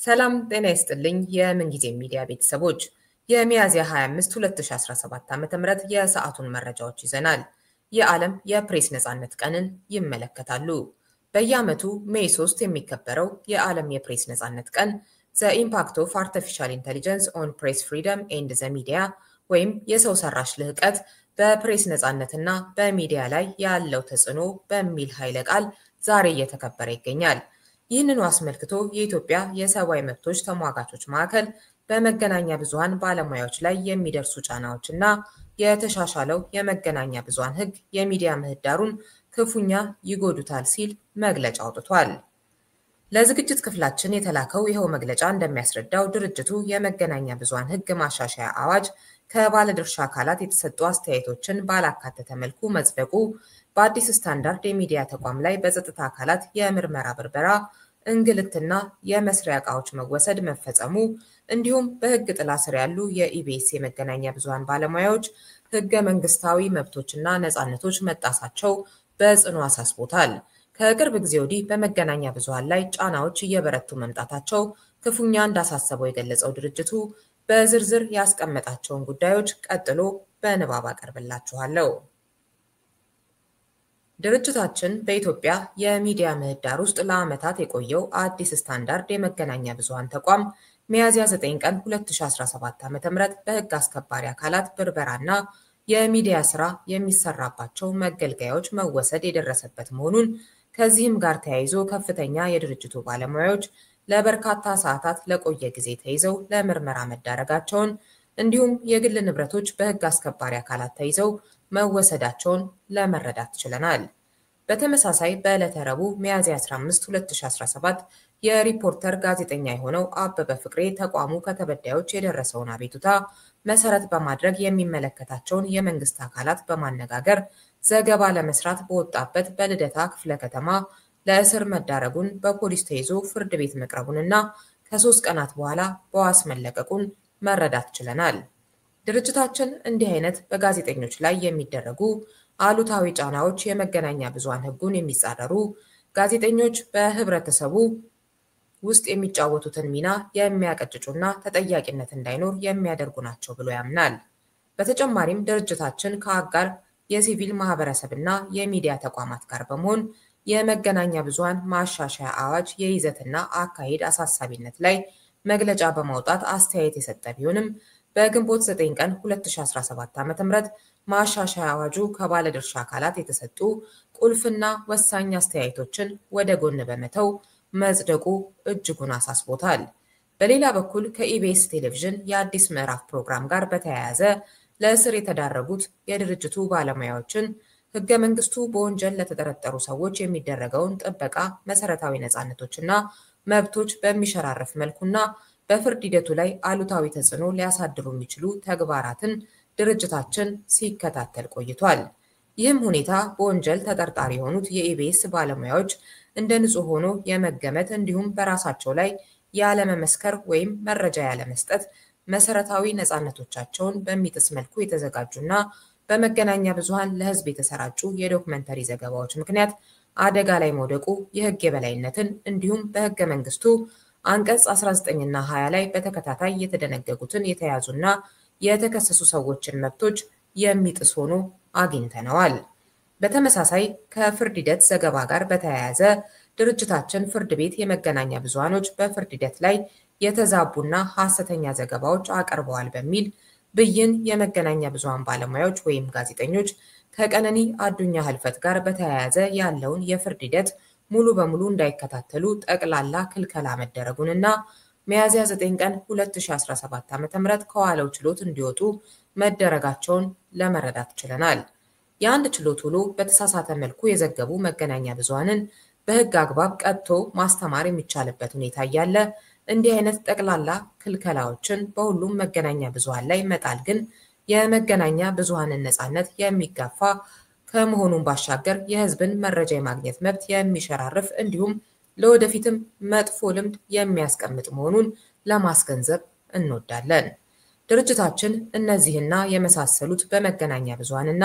ሰላም ጤና ይስጥልኝ የምንጊዜ ሚዲያ ቤተሰቦች የሚያዝያ 25 2017 ዓ.ም የሰዓቱን መረጃዎች ይዘናል። የዓለም የፕሬስ ነጻነት ቀንን ይመለከታሉ። በየዓመቱ ሜይ 3 የሚከበረው የዓለም የፕሬስ ነጻነት ቀን The Impact of Artificial Intelligence on Press Freedom and the Media ወይም የሰው ሰራሽ ልህቀት በፕሬስ ነጻነትና በሚዲያ ላይ ያለው ተጽዕኖ በሚል ኃይለ ቃል ዛሬ እየተከበረ ይገኛል። ይህንኑ አስመልክቶ የኢትዮጵያ የሰብአዊ መብቶች ተሟጋቾች ማዕከል በመገናኛ ብዙሃን ባለሙያዎች ላይ የሚደርሱ ጫናዎችና የተሻሻለው የመገናኛ ብዙሃን ሕግ የሚዲያ ምህዳሩን ክፉኛ ይጎዱታል ሲል መግለጫ አውጥቷል። ለዝግጅት ክፍላችን የተላከው ይኸው መግለጫ እንደሚያስረዳው ድርጅቱ የመገናኛ ብዙሃን ሕግ ማሻሻያ አዋጅ ከባለድርሻ አካላት የተሰጡ አስተያየቶችን ባላካተተ መልኩ መጽደቁ በአዲስ ስታንዳርድ የሚዲያ ተቋም ላይ በጸጥታ አካላት የምርመራ ብርበራ፣ እንግልትና የመስሪያ ዕቃዎች መወሰድ መፈጸሙ እንዲሁም በሕግ ጥላ ስር ያሉ የኢቢኤስ የመገናኛ ብዙሃን ባለሙያዎች ሕገ መንግስታዊ መብቶችና ነፃነቶች መጣሳቸው በጽኑ አሳስቦታል። ከቅርብ ጊዜ ወዲህ በመገናኛ ብዙሃን ላይ ጫናዎች እየበረቱ መምጣታቸው ክፉኛ እንዳሳሰበው የገለጸው ድርጅቱ በዝርዝር ያስቀመጣቸውን ጉዳዮች ቀጥሎ በንባብ አቀርብላችኋለሁ። ድርጅታችን በኢትዮጵያ የሚዲያ ምህዳር ውስጥ ለዓመታት የቆየው አዲስ ስታንዳርድ የመገናኛ ብዙሃን ተቋም ሚያዝያ 9 ቀን 2017 ዓ.ም በሕግ አስከባሪ አካላት ብርበራና የሚዲያ ስራ የሚሰራባቸው መገልገያዎች መወሰድ የደረሰበት መሆኑን ከዚህም ጋር ተያይዞ ከፍተኛ የድርጅቱ ባለሙያዎች ለበርካታ ሰዓታት ለቆየ ጊዜ ተይዘው ለምርመራ መዳረጋቸውን እንዲሁም የግል ንብረቶች በሕግ አስከባሪ አካላት ተይዘው መወሰዳቸውን ለመረዳት ችለናል። በተመሳሳይ በዕለተ ረቡዕ ሚያዝያ 15 2017 የሪፖርተር ጋዜጠኛ የሆነው አበበ ፍቅሬ ተቋሙ ከተበዳዮች የደረሰውን አቤቱታ መሰረት በማድረግ የሚመለከታቸውን የመንግስት አካላት በማነጋገር ዘገባ ለመስራት በወጣበት በልደታ ክፍለ ከተማ ለእስር መዳረጉን በፖሊስ ተይዞ ፍርድ ቤት መቅረቡንና ከ3 ቀናት በኋላ በዋስ መለቀቁን መረዳት ችለናል። ድርጅታችን እንዲህ አይነት በጋዜጠኞች ላይ የሚደረጉ አሉታዊ ጫናዎች የመገናኛ ብዙሃን ሕጉን የሚጻረሩ ጋዜጠኞች በህብረተሰቡ ውስጥ የሚጫወቱትን ሚና የሚያቀጭጩና ተጠያቂነት እንዳይኖር የሚያደርጉ ናቸው ብሎ ያምናል። በተጨማሪም ድርጅታችን ከአጋር የሲቪል ማህበረሰብና የሚዲያ ተቋማት ጋር በመሆን የመገናኛ ብዙሃን ማሻሻያ አዋጅ የይዘትና አካሄድ አሳሳቢነት ላይ መግለጫ በማውጣት አስተያየት የሰጠ ቢሆንም በግንቦት 9 ቀን 2017 ዓ.ም ማሻሻያ አዋጁ ከባለድርሻ አካላት የተሰጡ ቁልፍና ወሳኝ አስተያየቶችን ወደ ጎን በመተው መጽደቁ እጅጉን አሳስቦታል። በሌላ በኩል ከኢቢኤስ ቴሌቪዥን የአዲስ ምዕራፍ ፕሮግራም ጋር በተያያዘ ለእስር የተዳረጉት የድርጅቱ ባለሙያዎችን ሕገ መንግስቱ በወንጀል ለተጠረጠሩ ሰዎች የሚደረገውን ጥበቃ መሰረታዊ ነፃነቶችና መብቶች በሚሸራረፍ መልኩና በፍርድ ሂደቱ ላይ አሉታዊ ተጽዕኖ ሊያሳድሩ የሚችሉ ተግባራትን ድርጅታችን ሲከታተል ቆይቷል። ይህም ሁኔታ በወንጀል ተጠርጣሪ የሆኑት የኢቢኤስ ባለሙያዎች እንደ ንጹህ ሆኖ የመገመት እንዲሁም በራሳቸው ላይ ያለመመስከር ወይም መረጃ ያለመስጠት መሰረታዊ ነፃነቶቻቸውን በሚጥስ መልኩ የተዘጋጁና በመገናኛ ብዙሃን ለሕዝብ የተሰራጩ የዶክመንተሪ ዘገባዎች ምክንያት አደጋ ላይ መውደቁ የሕግ የበላይነትን እንዲሁም በሕገ መንግስቱ አንቀጽ 19ና 20 ላይ በተከታታይ የተደነገጉትን የተያዙና የተከሰሱ ሰዎችን መብቶች የሚጥስ ሆኖ አግኝተነዋል። በተመሳሳይ ከፍርድ ሂደት ዘገባ ጋር በተያያዘ ድርጅታችን ፍርድ ቤት የመገናኛ ብዙሃኖች በፍርድ ሂደት ላይ የተዛቡና ሐሰተኛ ዘገባዎች አቅርበዋል በሚል ብይን የመገናኛ ብዙሃን ባለሙያዎች ወይም ጋዜጠኞች ከቀነኒ አዱኛ ህልፈት ጋር በተያያዘ ያለውን የፍርድ ሂደት ሙሉ በሙሉ እንዳይከታተሉ ጠቅላላ ክልከላ መደረጉንና ሚያዝያ 9 ቀን 2017 ዓ.ም ከዋለው ችሎት እንዲወጡ መደረጋቸውን ለመረዳት ችለናል። የአንድ ችሎት ውሎ በተሳሳተ መልኩ የዘገቡ መገናኛ ብዙሃንን በሕግ አግባብ ቀጥቶ ማስተማር የሚቻልበት ሁኔታ እያለ እንዲህ አይነት ጠቅላላ ክልከላዎችን በሁሉም መገናኛ ብዙሃን ላይ መጣል ግን የመገናኛ ብዙሃንን ነፃነት የሚጋፋ ከመሆኑን ባሻገር የሕዝብን መረጃ የማግኘት መብት የሚሸራርፍ እንዲሁም ለወደፊትም መጥፎ ልምድ የሚያስቀምጥ መሆኑን ለማስገንዘብ እንወዳለን። ድርጅታችን እነዚህና የመሳሰሉት በመገናኛ ብዙሃንና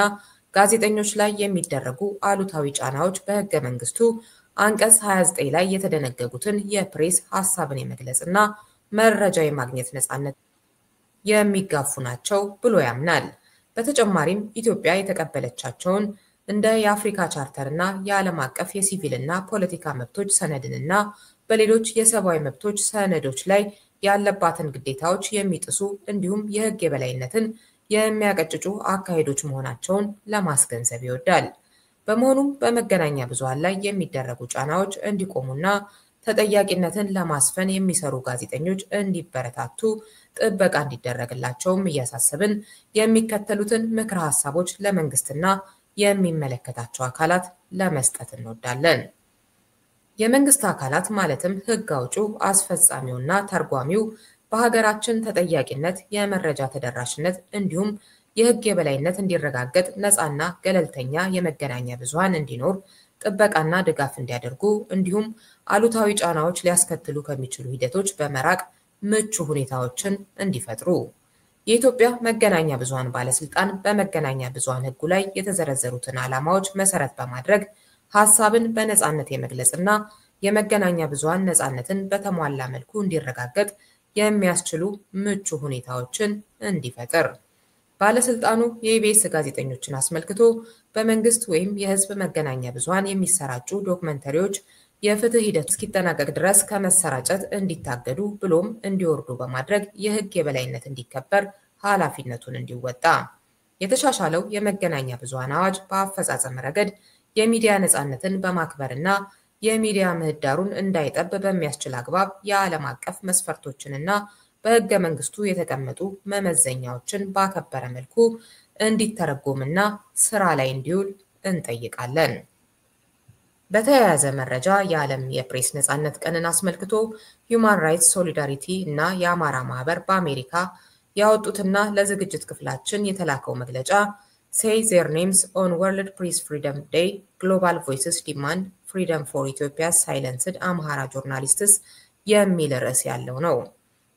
ጋዜጠኞች ላይ የሚደረጉ አሉታዊ ጫናዎች በሕገ መንግስቱ አንቀጽ 29 ላይ የተደነገጉትን የፕሬስ ሐሳብን የመግለጽና መረጃ የማግኘት ነፃነት የሚጋፉ ናቸው ብሎ ያምናል። በተጨማሪም ኢትዮጵያ የተቀበለቻቸውን እንደ የአፍሪካ ቻርተርና የዓለም አቀፍ የሲቪልና ፖለቲካ መብቶች ሰነድንና በሌሎች የሰብአዊ መብቶች ሰነዶች ላይ ያለባትን ግዴታዎች የሚጥሱ እንዲሁም የሕግ የበላይነትን የሚያቀጭጩ አካሄዶች መሆናቸውን ለማስገንዘብ ይወዳል። በመሆኑም በመገናኛ ብዙሃን ላይ የሚደረጉ ጫናዎች እንዲቆሙና ተጠያቂነትን ለማስፈን የሚሰሩ ጋዜጠኞች እንዲበረታቱ ጥበቃ እንዲደረግላቸውም እያሳሰብን የሚከተሉትን ምክረ ሐሳቦች ለመንግስትና የሚመለከታቸው አካላት ለመስጠት እንወዳለን። የመንግስት አካላት ማለትም ሕግ አውጪው፣ አስፈጻሚውና ተርጓሚው በሀገራችን ተጠያቂነት፣ የመረጃ ተደራሽነት እንዲሁም የሕግ የበላይነት እንዲረጋገጥ ነፃና ገለልተኛ የመገናኛ ብዙሃን እንዲኖር ጥበቃና ድጋፍ እንዲያደርጉ እንዲሁም አሉታዊ ጫናዎች ሊያስከትሉ ከሚችሉ ሂደቶች በመራቅ ምቹ ሁኔታዎችን እንዲፈጥሩ የኢትዮጵያ መገናኛ ብዙሃን ባለስልጣን በመገናኛ ብዙሃን ሕጉ ላይ የተዘረዘሩትን ዓላማዎች መሰረት በማድረግ ሐሳብን በነፃነት የመግለጽና የመገናኛ ብዙሃን ነፃነትን በተሟላ መልኩ እንዲረጋገጥ የሚያስችሉ ምቹ ሁኔታዎችን እንዲፈጥር ባለስልጣኑ የኢቢኤስ ጋዜጠኞችን አስመልክቶ በመንግስት ወይም የህዝብ መገናኛ ብዙሃን የሚሰራጩ ዶክመንተሪዎች የፍትህ ሂደት እስኪጠናቀቅ ድረስ ከመሰራጨት እንዲታገዱ ብሎም እንዲወርዱ በማድረግ የህግ የበላይነት እንዲከበር ኃላፊነቱን እንዲወጣ የተሻሻለው የመገናኛ ብዙሃን አዋጅ በአፈጻጸም ረገድ የሚዲያ ነፃነትን በማክበርና የሚዲያ ምህዳሩን እንዳይጠብ በሚያስችል አግባብ የዓለም አቀፍ መስፈርቶችንና በህገ መንግስቱ የተቀመጡ መመዘኛዎችን ባከበረ መልኩ እንዲተረጎምና ስራ ላይ እንዲውል እንጠይቃለን። በተያያዘ መረጃ የዓለም የፕሬስ ነፃነት ቀንን አስመልክቶ ሁማን ራይትስ ሶሊዳሪቲ እና የአማራ ማህበር በአሜሪካ ያወጡትና ለዝግጅት ክፍላችን የተላከው መግለጫ Say their names on World Press Freedom Day, Global Voices Demand Freedom for Ethiopia's Silenced Amhara Journalists የሚል ርዕስ ያለው ነው።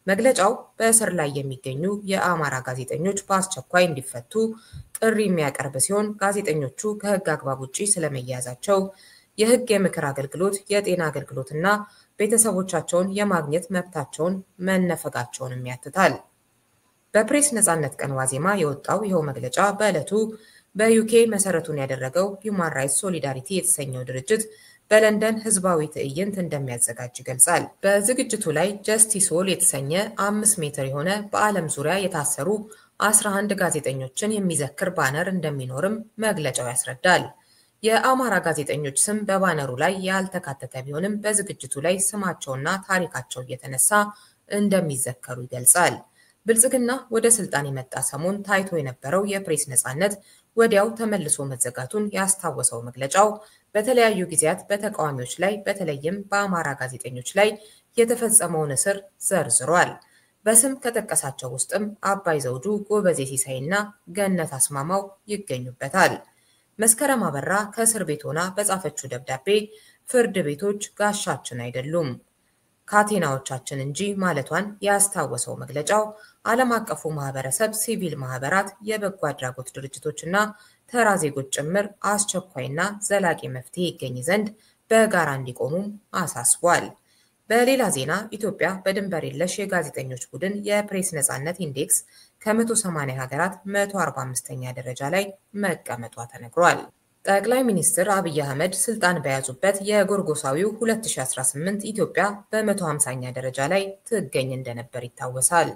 መግለጫው በእስር ላይ የሚገኙ የአማራ ጋዜጠኞች በአስቸኳይ እንዲፈቱ ጥሪ የሚያቀርብ ሲሆን ጋዜጠኞቹ ከህግ አግባብ ውጪ ስለመያዛቸው የህግ የምክር አገልግሎት፣ የጤና አገልግሎትና ቤተሰቦቻቸውን የማግኘት መብታቸውን መነፈጋቸውንም ያትታል። በፕሬስ ነፃነት ቀን ዋዜማ የወጣው ይኸው መግለጫ በዕለቱ በዩኬ መሰረቱን ያደረገው ሁማን ራይትስ ሶሊዳሪቲ የተሰኘው ድርጅት በለንደን ህዝባዊ ትዕይንት እንደሚያዘጋጅ ይገልጻል። በዝግጅቱ ላይ ጀስቲስ ዎል የተሰኘ 5 ሜትር የሆነ በዓለም ዙሪያ የታሰሩ 11 ጋዜጠኞችን የሚዘክር ባነር እንደሚኖርም መግለጫው ያስረዳል። የአማራ ጋዜጠኞች ስም በባነሩ ላይ ያልተካተተ ቢሆንም በዝግጅቱ ላይ ስማቸውና ታሪካቸው እየተነሳ እንደሚዘከሩ ይገልጻል። ብልጽግና ወደ ስልጣን የመጣ ሰሞን ታይቶ የነበረው የፕሬስ ነፃነት ወዲያው ተመልሶ መዘጋቱን ያስታወሰው መግለጫው በተለያዩ ጊዜያት በተቃዋሚዎች ላይ በተለይም በአማራ ጋዜጠኞች ላይ የተፈጸመውን እስር ዘርዝሯል። በስም ከጠቀሳቸው ውስጥም አባይ ዘውዱ፣ ጎበዜ ሲሳይና ገነት አስማማው ይገኙበታል። መስከረም አበራ ከእስር ቤት ሆና በጻፈችው ደብዳቤ ፍርድ ቤቶች ጋሻችን አይደሉም ካቴናዎቻችን እንጂ ማለቷን ያስታወሰው መግለጫው ዓለም አቀፉ ማህበረሰብ፣ ሲቪል ማህበራት፣ የበጎ አድራጎት ድርጅቶችና ተራ ዜጎች ጭምር አስቸኳይና ዘላቂ መፍትሄ ይገኝ ዘንድ በጋራ እንዲቆሙም አሳስቧል። በሌላ ዜና ኢትዮጵያ በድንበር የለሽ የጋዜጠኞች ቡድን የፕሬስ ነፃነት ኢንዴክስ ከ180 ሀገራት 145ኛ ደረጃ ላይ መቀመጧ ተነግሯል። ጠቅላይ ሚኒስትር አብይ አህመድ ስልጣን በያዙበት የጎርጎሳዊው 2018 ኢትዮጵያ በ150ኛ ደረጃ ላይ ትገኝ እንደነበር ይታወሳል።